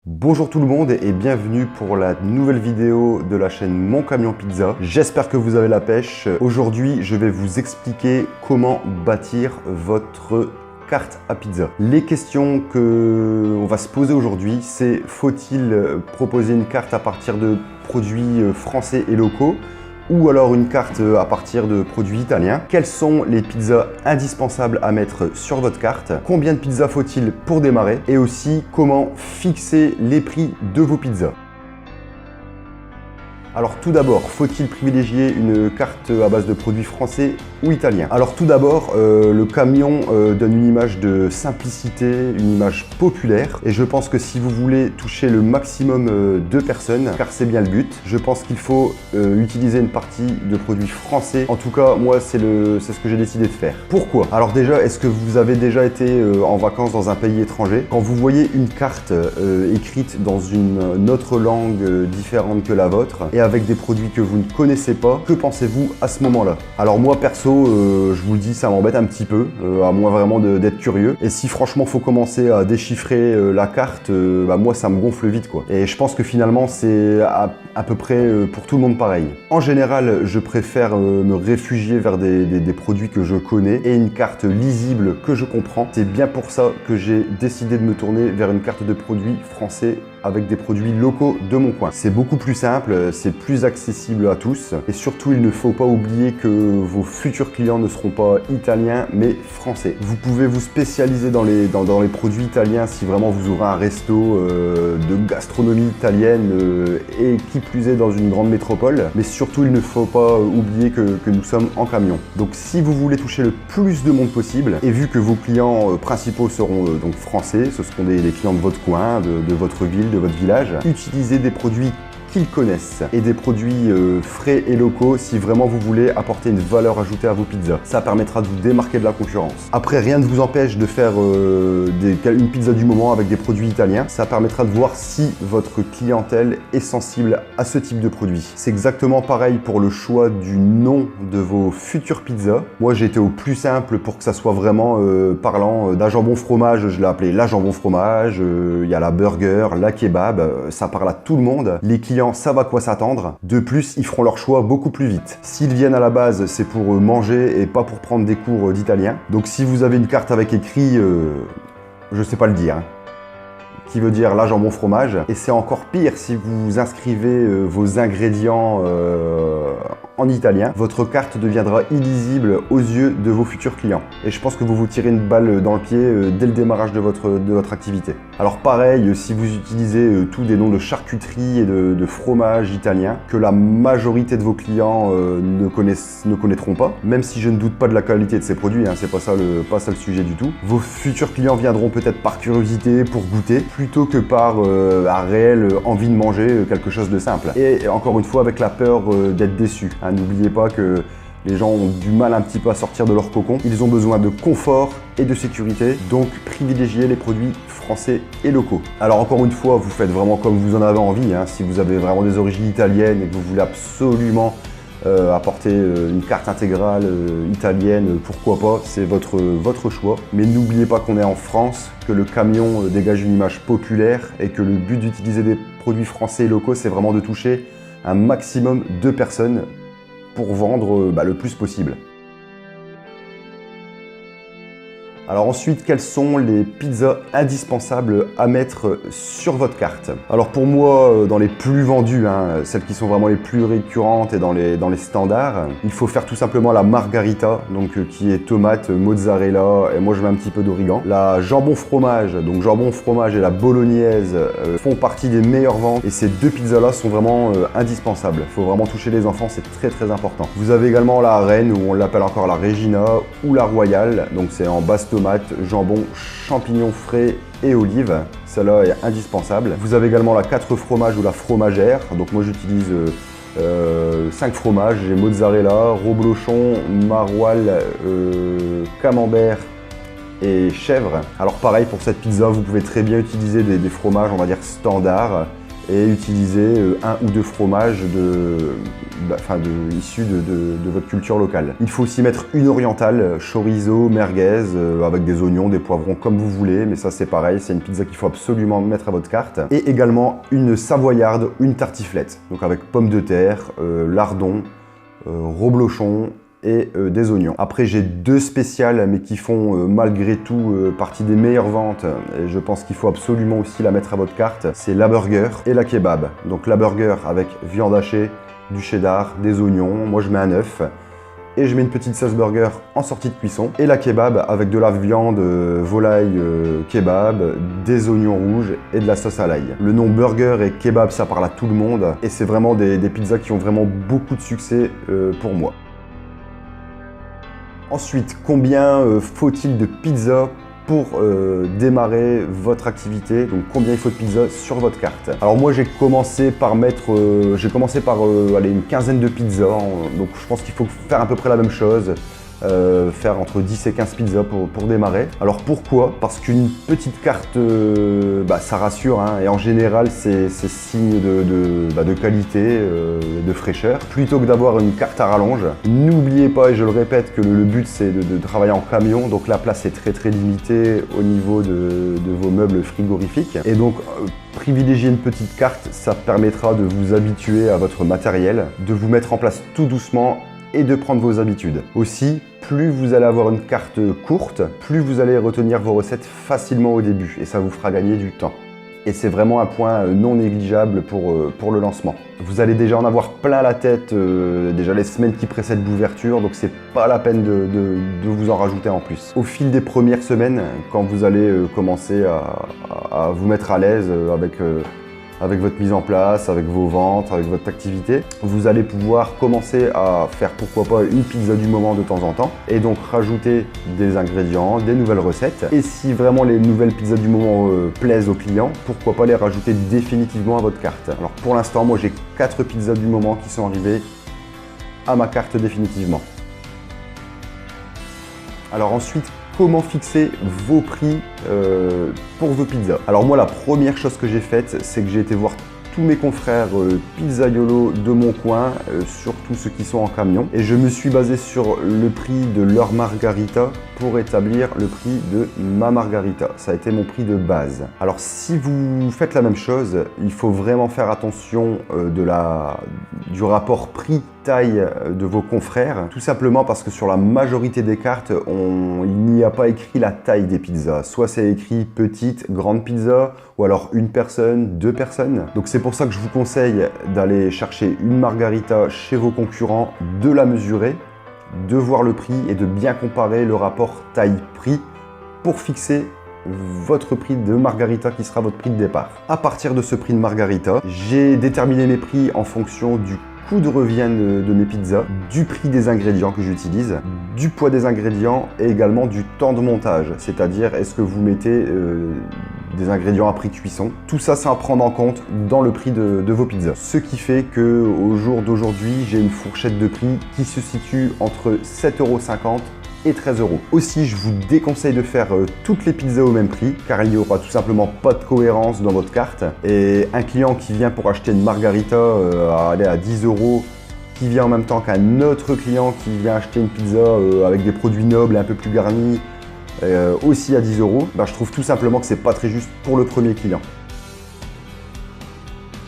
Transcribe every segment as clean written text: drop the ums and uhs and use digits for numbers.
Bonjour tout le monde et bienvenue pour la nouvelle vidéo de la chaîne Mon Camion Pizza. J'espère que vous avez la pêche. Aujourd'hui, je vais vous expliquer comment bâtir votre carte à pizza. Les questions qu'on va se poser aujourd'hui, c'est faut-il proposer une carte à partir de produits français et locaux ou alors une carte à partir de produits italiens? Quelles sont les pizzas indispensables à mettre sur votre carte? Combien de pizzas faut-il pour démarrer? Et aussi, comment fixer les prix de vos pizzas? Alors tout d'abord, faut-il privilégier une carte à base de produits français ou italiens? Alors tout d'abord, le camion donne une image de simplicité, une image populaire. Et je pense que si vous voulez toucher le maximum de personnes, car c'est bien le but, je pense qu'il faut utiliser une partie de produits français. En tout cas, moi, c'est ce que j'ai décidé de faire. Pourquoi? Alors déjà, est-ce que vous avez déjà été en vacances dans un pays étranger? Quand vous voyez une carte écrite dans une autre langue différente que la vôtre, et avec des produits que vous ne connaissez pas, que pensez-vous à ce moment-là? Alors moi perso, je vous le dis, ça m'embête un petit peu, à moins vraiment d'être curieux. Et si franchement faut commencer à déchiffrer la carte, moi ça me gonfle vite quoi. Et je pense que finalement c'est à peu près pour tout le monde pareil. En général, je préfère me réfugier vers des produits que je connais et une carte lisible que je comprends. C'est bien pour ça que j'ai décidé de me tourner vers une carte de produits français avec des produits locaux de mon coin. C'est beaucoup plus simple, c'est plus accessible à tous et surtout il ne faut pas oublier que vos futurs clients ne seront pas italiens mais français. Vous pouvez vous spécialiser dans les produits italiens si vraiment vous aurez un resto de gastronomie italienne et qui plus est dans une grande métropole, mais surtout il ne faut pas oublier que nous sommes en camion. Donc si vous voulez toucher le plus de monde possible et vu que vos clients principaux seront donc français, ce seront des clients de votre coin, de votre ville, de votre village, utilisez des produits qu'ils connaissent et des produits frais et locaux si vraiment vous voulez apporter une valeur ajoutée à vos pizzas. Ça permettra de vous démarquer de la concurrence. Après, rien ne vous empêche de faire une pizza du moment avec des produits italiens. Ça permettra de voir si votre clientèle est sensible à ce type de produit. C'est exactement pareil pour le choix du nom de vos futures pizzas. Moi, j'ai été au plus simple pour que ça soit vraiment parlant. D'un jambon fromage, je l'ai appelé la jambon fromage. Il y a la burger, la kebab. Ça parle à tout le monde. Les clients savent à quoi s'attendre. De plus, ils feront leur choix beaucoup plus vite. S'ils viennent à la base, c'est pour manger et pas pour prendre des cours d'italien. Donc si vous avez une carte avec écrit, je sais pas le dire, qui veut dire la jambon fromage. Et c'est encore pire si vous inscrivez vos ingrédients en italien. Votre carte deviendra illisible aux yeux de vos futurs clients. Et je pense que vous vous tirez une balle dans le pied dès le démarrage de votre activité. Alors pareil, si vous utilisez tous des noms de charcuterie et de fromage italien que la majorité de vos clients ne connaîtront pas, même si je ne doute pas de la qualité de ces produits, c'est pas ça le sujet du tout. Vos futurs clients viendront peut-être par curiosité pour goûter, plutôt que par la réelle envie de manger quelque chose de simple. Et encore une fois, avec la peur d'être déçu. N'oubliez pas que les gens ont du mal un petit peu à sortir de leur cocon. Ils ont besoin de confort et de sécurité, donc privilégiez les produits français et locaux. Alors encore une fois, vous faites vraiment comme vous en avez envie. Si vous avez vraiment des origines italiennes et que vous voulez absolument apporter une carte intégrale italienne, pourquoi pas, c'est votre choix. Mais n'oubliez pas qu'on est en France, que le camion dégage une image populaire et que le but d'utiliser des produits français et locaux, c'est vraiment de toucher un maximum de personnes pour vendre le plus possible. Alors ensuite, quelles sont les pizzas indispensables à mettre sur votre carte? Alors pour moi, dans les plus vendues, celles qui sont vraiment les plus récurrentes et dans les standards, il faut faire tout simplement la margarita, donc qui est tomate, mozzarella et moi je mets un petit peu d'origan. La jambon fromage, donc jambon fromage et la bolognaise font partie des meilleures ventes et ces deux pizzas là sont vraiment indispensables. Il faut vraiment toucher les enfants, c'est très très important. Vous avez également la reine, ou on l'appelle encore la Regina, ou la royale, donc c'est en basse tomate, jambon, champignons frais et olives. Celle-là est indispensable. Vous avez également la 4 fromages ou la fromagère. Donc moi j'utilise 5 fromages. J'ai mozzarella, reblochon, maroilles, camembert et chèvre. Alors pareil pour cette pizza, vous pouvez très bien utiliser des fromages, on va dire standards. et utilisez un ou deux fromages issus de votre culture locale. Il faut aussi mettre une orientale, chorizo, merguez, avec des oignons, des poivrons comme vous voulez, mais ça c'est pareil, c'est une pizza qu'il faut absolument mettre à votre carte. Et également une savoyarde, une tartiflette, donc avec pommes de terre, lardons, reblochon et des oignons. Après j'ai deux spéciales mais qui font malgré tout partie des meilleures ventes et je pense qu'il faut absolument aussi la mettre à votre carte. C'est la burger et la kebab. Donc la burger avec viande hachée, du cheddar, des oignons, moi je mets un œuf et je mets une petite sauce burger en sortie de cuisson. Et la kebab avec de la viande volaille kebab, des oignons rouges et de la sauce à l'ail. Le nom burger et kebab ça parle à tout le monde et c'est vraiment des pizzas qui ont vraiment beaucoup de succès pour moi. Ensuite, combien faut-il de pizza pour démarrer votre activité? Donc combien il faut de pizza sur votre carte? Alors moi j'ai commencé par aller une quinzaine de pizzas, donc je pense qu'il faut faire à peu près la même chose. Faire entre 10 et 15 pizzas pour démarrer. Alors pourquoi? Parce qu'une petite carte, ça rassure, hein, et en général c'est signe de qualité, de fraîcheur, plutôt que d'avoir une carte à rallonge. N'oubliez pas, et je le répète, que le but c'est de travailler en camion, donc la place est très limitée au niveau de vos meubles frigorifiques. Et donc privilégier une petite carte, ça permettra de vous habituer à votre matériel, de vous mettre en place tout doucement et de prendre vos habitudes. Aussi, plus vous allez avoir une carte courte, plus vous allez retenir vos recettes facilement au début et ça vous fera gagner du temps. Et c'est vraiment un point non négligeable pour le lancement. Vous allez déjà en avoir plein la tête déjà les semaines qui précèdent l'ouverture, donc c'est pas la peine de vous en rajouter en plus. Au fil des premières semaines, quand vous allez commencer à vous mettre à l'aise avec votre mise en place, avec vos ventes, avec votre activité, vous allez pouvoir commencer à faire pourquoi pas une pizza du moment de temps en temps et donc rajouter des ingrédients, des nouvelles recettes. Et si vraiment les nouvelles pizzas du moment plaisent aux clients, pourquoi pas les rajouter définitivement à votre carte. Alors pour l'instant, moi j'ai 4 pizzas du moment qui sont arrivées à ma carte définitivement. Alors ensuite, comment fixer vos prix pour vos pizzas? Alors moi, la première chose que j'ai faite, c'est que j'ai été voir tous mes confrères pizzaiolo de mon coin, surtout ceux qui sont en camion, et je me suis basé sur le prix de leur margarita pour établir le prix de ma margarita. Ça a été mon prix de base. Alors si vous faites la même chose, il faut vraiment faire attention du rapport prix-taille de vos confrères, tout simplement parce que sur la majorité des cartes, il n'y a pas écrit la taille des pizzas. Soit c'est écrit petite, grande pizza, ou alors une personne, deux personnes. Donc c'est pour ça que je vous conseille d'aller chercher une margarita chez vos concurrents, de la mesurer, de voir le prix et de bien comparer le rapport taille-prix pour fixer votre prix de margarita qui sera votre prix de départ. À partir de ce prix de margarita, j'ai déterminé mes prix en fonction du coût de revient de mes pizzas, du prix des ingrédients que j'utilise, du poids des ingrédients et également du temps de montage, c'est-à-dire est-ce que vous mettez des ingrédients à prix cuisson. Tout ça, c'est à prendre en compte dans le prix de vos pizzas. Ce qui fait qu'au jour d'aujourd'hui, j'ai une fourchette de prix qui se situe entre 7,50 € et 13 €. Aussi, je vous déconseille de faire toutes les pizzas au même prix car il n'y aura tout simplement pas de cohérence dans votre carte. Et un client qui vient pour acheter une margarita à 10 €, qui vient en même temps qu'un autre client qui vient acheter une pizza avec des produits nobles et un peu plus garnis, aussi à 10 €, je trouve tout simplement que c'est pas très juste pour le premier client.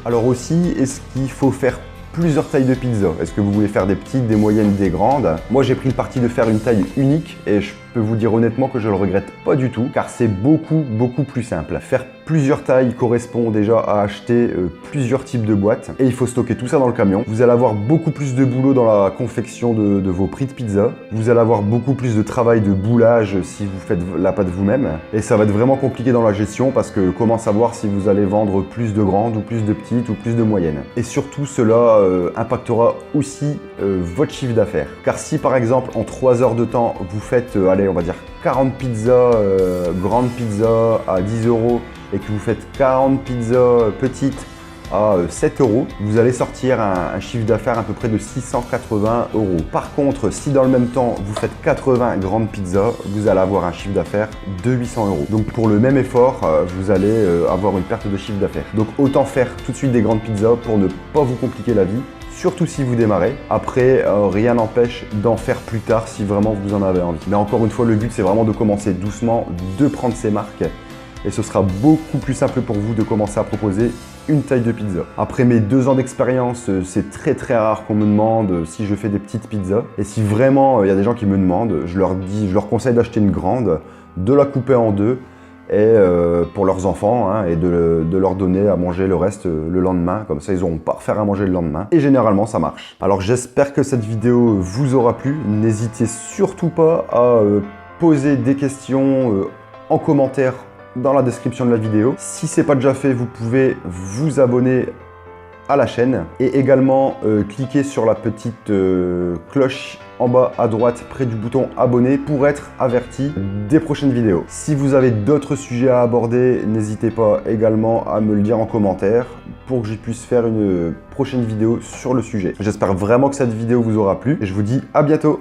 Alors aussi, est-ce qu'il faut faire plusieurs tailles de pizza? Est-ce que vous voulez faire des petites, des moyennes, des grandes? Moi j'ai pris le parti de faire une taille unique et je peux vous dire honnêtement que je le regrette pas du tout car c'est beaucoup plus simple. Faire plusieurs tailles correspond déjà à acheter plusieurs types de boîtes et il faut stocker tout ça dans le camion. Vous allez avoir beaucoup plus de boulot dans la confection de vos prix de pizza. Vous allez avoir beaucoup plus de travail de boulage si vous faites la pâte vous-même et ça va être vraiment compliqué dans la gestion parce que comment savoir si vous allez vendre plus de grandes ou plus de petites ou plus de moyennes. Et surtout cela impactera aussi votre chiffre d'affaires. Car si par exemple en 3 heures de temps vous faites allez on va dire 40 pizzas grandes pizzas à 10 € et que vous faites 40 pizzas petites à 7 €, vous allez sortir un chiffre d'affaires à peu près de 680 €. Par contre, si dans le même temps, vous faites 80 grandes pizzas, vous allez avoir un chiffre d'affaires de 800 €. Donc pour le même effort, vous allez avoir une perte de chiffre d'affaires. Donc autant faire tout de suite des grandes pizzas pour ne pas vous compliquer la vie. Surtout si vous démarrez. Après, rien n'empêche d'en faire plus tard si vraiment vous en avez envie. Mais encore une fois, le but c'est vraiment de commencer doucement, de prendre ses marques et ce sera beaucoup plus simple pour vous de commencer à proposer une taille de pizza. Après mes 2 ans d'expérience, c'est très rare qu'on me demande si je fais des petites pizzas. Et si vraiment il y a des gens qui me demandent, je leur conseille d'acheter une grande, de la couper en deux et pour leurs enfants hein, et de leur donner à manger le reste le lendemain, comme ça ils n'auront pas à refaire à manger le lendemain et généralement ça marche. Alors j'espère que cette vidéo vous aura plu, n'hésitez surtout pas à poser des questions en commentaire dans la description de la vidéo. Si ce n'est pas déjà fait, vous pouvez vous abonner à la chaîne et également cliquer sur la petite cloche en bas à droite près du bouton abonner pour être averti des prochaines vidéos. Si vous avez d'autres sujets à aborder, n'hésitez pas également à me le dire en commentaire pour que je puisse faire une prochaine vidéo sur le sujet. J'espère vraiment que cette vidéo vous aura plu et je vous dis à bientôt.